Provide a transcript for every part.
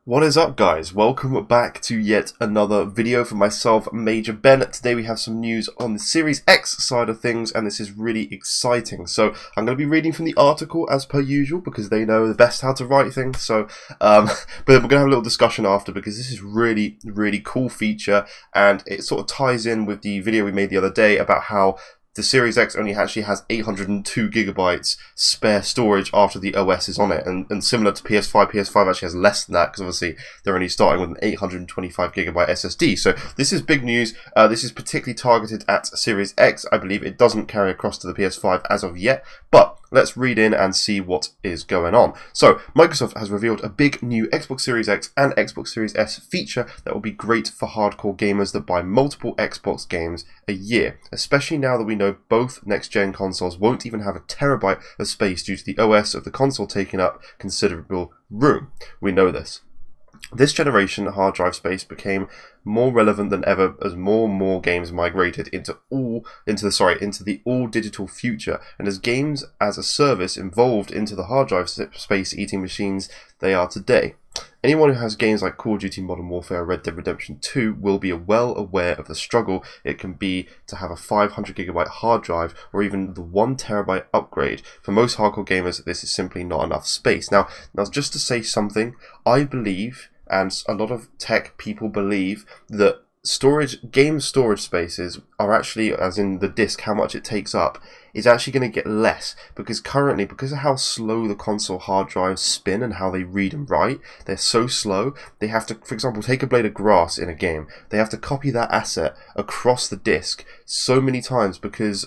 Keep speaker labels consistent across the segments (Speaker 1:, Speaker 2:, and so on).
Speaker 1: What is up, guys? Welcome back to yet another video for myself, Major Ben. Today we have some news on the Series X side of things, and this is really exciting. So I'm going to be reading from the article as per usual because they know the best how to write things. So, but we're going to have a little discussion after because this is really cool feature, and it sort of ties in with the video we made the other day about how the Series X only actually has 802 gigabytes spare storage after the OS is on it, and similar to PS5, PS5 actually has less than that because obviously they're only starting with an 825 gigabyte SSD. So this is big news. This is particularly targeted at Series X. I believe it doesn't carry across to the PS5 as of yet, but let's read in and see what is going on. So Microsoft has revealed a big new Xbox Series X and Xbox Series S feature that will be great for hardcore gamers that buy multiple Xbox games a year, especially now that we know both next-gen consoles won't even have a terabyte of space due to the OS of the console taking up considerable room. We know this. This generation, hard drive space became more relevant than ever as more and more games migrated into the all-digital future, and as games as a service evolved into the hard drive space-eating machines they are today. Anyone who has games like Call of Duty Modern Warfare or Red Dead Redemption 2 will be well aware of the struggle it can be to have a 500 gigabyte hard drive or even the 1 terabyte upgrade. For most hardcore gamers, this is simply not enough space. Now just to say something, I believe, and a lot of tech people believe, that game storage spaces are actually, as in the disk, how much it takes up, is actually going to get less because currently, because of how slow the console hard drives spin and how they read and write, they're so slow, they have to, for example, take a blade of grass in a game, they have to copy that asset across the disk so many times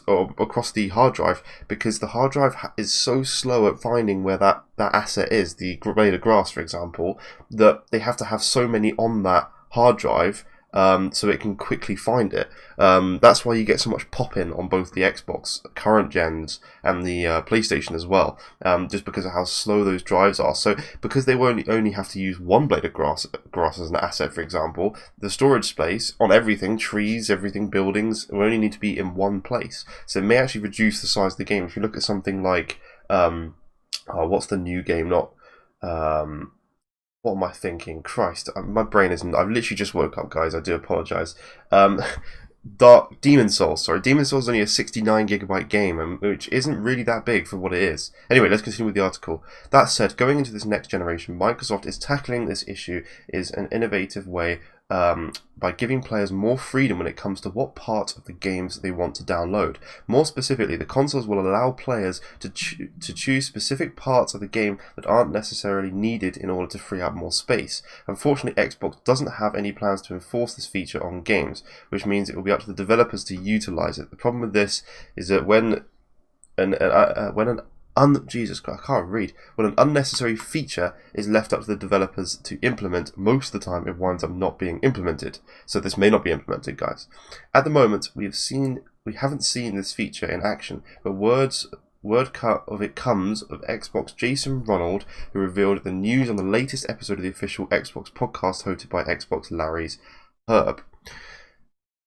Speaker 1: or across the hard drive, because the hard drive is so slow at finding where that asset is, the blade of grass, for example, that they have to have so many on that hard drive so it can quickly find it. That's why you get so much pop-in on both the Xbox current gens and the PlayStation as well, just because of how slow those drives are. So because they only have to use one blade of grass as an asset, for example, the storage space on everything, trees, everything, buildings, will only need to be in one place. So it may actually reduce the size of the game. If you look at something like what's the new game? What am I thinking? Christ, my brain isn't. I've literally just woke up, guys. I do apologise. Demon Souls. Sorry, Demon Souls is only a 69 gigabyte game, which isn't really that big for what it is. Anyway, let's continue with the article. That said, going into this next generation, Microsoft is tackling this issue in an innovative way by giving players more freedom when it comes to what parts of the games they want to download. More specifically, the consoles will allow players to choose specific parts of the game that aren't necessarily needed in order to free up more space. Unfortunately, Xbox doesn't have any plans to enforce this feature on games, which means it will be up to the developers to utilize it. The problem with this is that when an unnecessary feature is left up to the developers to implement, most of the time it winds up not being implemented. So this may not be implemented, guys. At the moment, we haven't seen this feature in action, but word of it comes of Xbox Jason Ronald, who revealed the news on the latest episode of the official Xbox podcast hosted by Xbox Larry's Herb.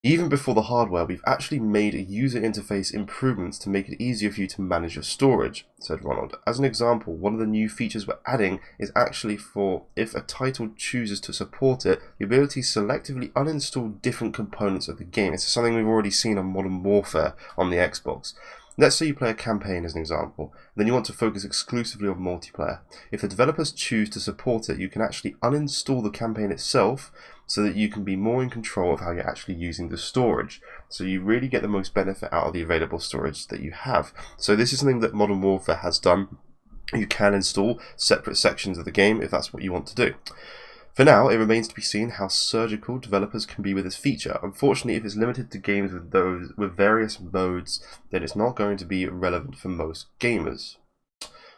Speaker 1: Even before the hardware, we've actually made user interface improvements to make it easier for you to manage your storage, said Ronald. As an example, one of the new features we're adding is actually for, if a title chooses to support it, the ability to selectively uninstall different components of the game. This is something we've already seen on Modern Warfare on the Xbox. Let's say you play a campaign as an example, then you want to focus exclusively on multiplayer. If the developers choose to support it, you can actually uninstall the campaign itself so that you can be more in control of how you're actually using the storage. So you really get the most benefit out of the available storage that you have. So this is something that Modern Warfare has done. You can install separate sections of the game if that's what you want to do. For now, it remains to be seen how surgical developers can be with this feature. Unfortunately, if it's limited to games with various modes, then it's not going to be relevant for most gamers.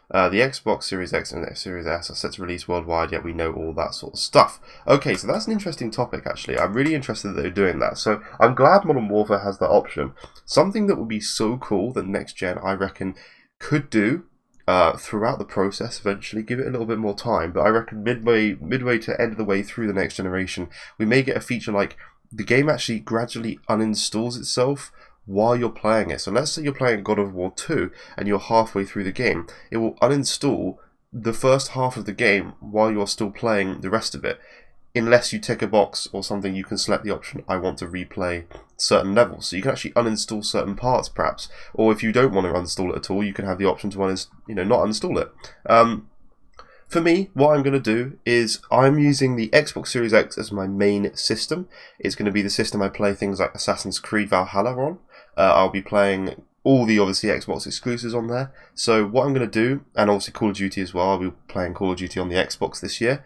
Speaker 1: The Xbox Series X and the Series S are set to release worldwide, yet we know all that sort of stuff. Okay, so that's an interesting topic, actually. I'm really interested that they're doing that. So I'm glad Modern Warfare has that option. Something that would be so cool that next gen, I reckon, could do throughout the process eventually, give it a little bit more time, but I reckon midway to end of the way through the next generation, we may get a feature like the game actually gradually uninstalls itself while you're playing it. So let's say you're playing God of War 2 and you're halfway through the game, it will uninstall the first half of the game while you're still playing the rest of it. Unless you tick a box or something, you can select the option, I want to replay certain levels. So you can actually uninstall certain parts, perhaps. Or if you don't want to uninstall it at all, you can have the option to not uninstall it. For me, what I'm going to do is I'm using the Xbox Series X as my main system. It's going to be the system I play things like Assassin's Creed Valhalla on. I'll be playing all the, obviously, Xbox exclusives on there. So what I'm going to do, and obviously Call of Duty as well, I'll be playing Call of Duty on the Xbox this year.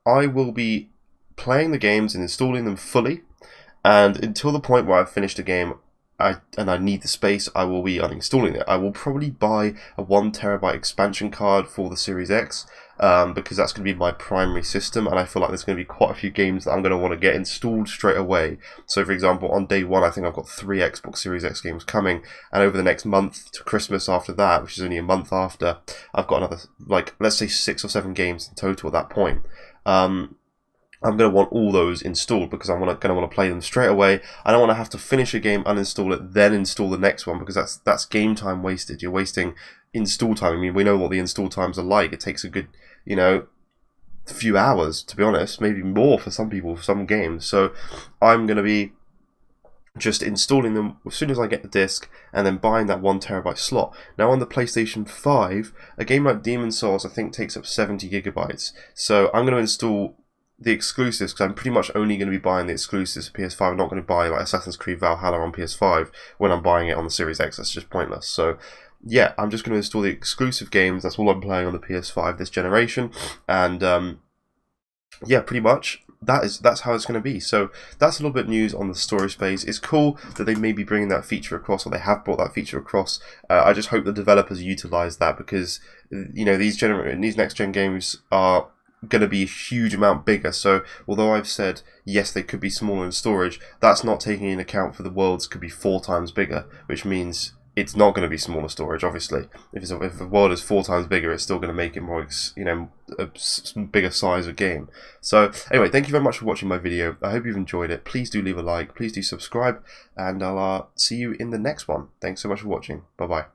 Speaker 1: I will be playing the games and installing them fully, and until the point where I've finished a game and I need the space, I will be uninstalling it. I will probably buy a 1TB expansion card for the Series X, because that's going to be my primary system, and I feel like there's going to be quite a few games that I'm going to want to get installed straight away. So for example, on day one, I think I've got 3 Xbox Series X games coming, and over the next month to Christmas after that, which is only a month after, I've got another, like, let's say 6 or 7 games in total at that point. I'm going to want all those installed because I'm going to want to play them straight away. I don't want to have to finish a game, uninstall it, then install the next one, because that's game time wasted. You're wasting install time. I mean, we know what the install times are like. It takes a good, few hours, to be honest, maybe more for some people, for some games. So I'm going to be just installing them as soon as I get the disc, and then buying that 1TB slot. Now on the PlayStation 5, a game like Demon's Souls I think takes up 70 GB. So I'm going to install the exclusives, because I'm pretty much only going to be buying the exclusives for PS5. I'm not going to buy like Assassin's Creed Valhalla on PS5 when I'm buying it on the Series X. That's just pointless. So yeah, I'm just going to install the exclusive games. That's all I'm playing on the PS5 this generation, and yeah, pretty much that's how it's going to be. So that's a little bit news on the storage space. It's cool that they may be bringing that feature across, or they have brought that feature across. I just hope the developers utilize that, because these next gen games are going to be a huge amount bigger. So although I've said yes, they could be smaller in storage, that's not taking into account for the worlds could be 4 times bigger, which means it's not going to be smaller storage. Obviously, if the world is 4 times bigger, it's still going to make it more, a bigger size of game. So anyway, thank you very much for watching my video. I hope you've enjoyed it. Please do leave a like, please do subscribe, and I'll see you in the next one. Thanks so much for watching. Bye bye.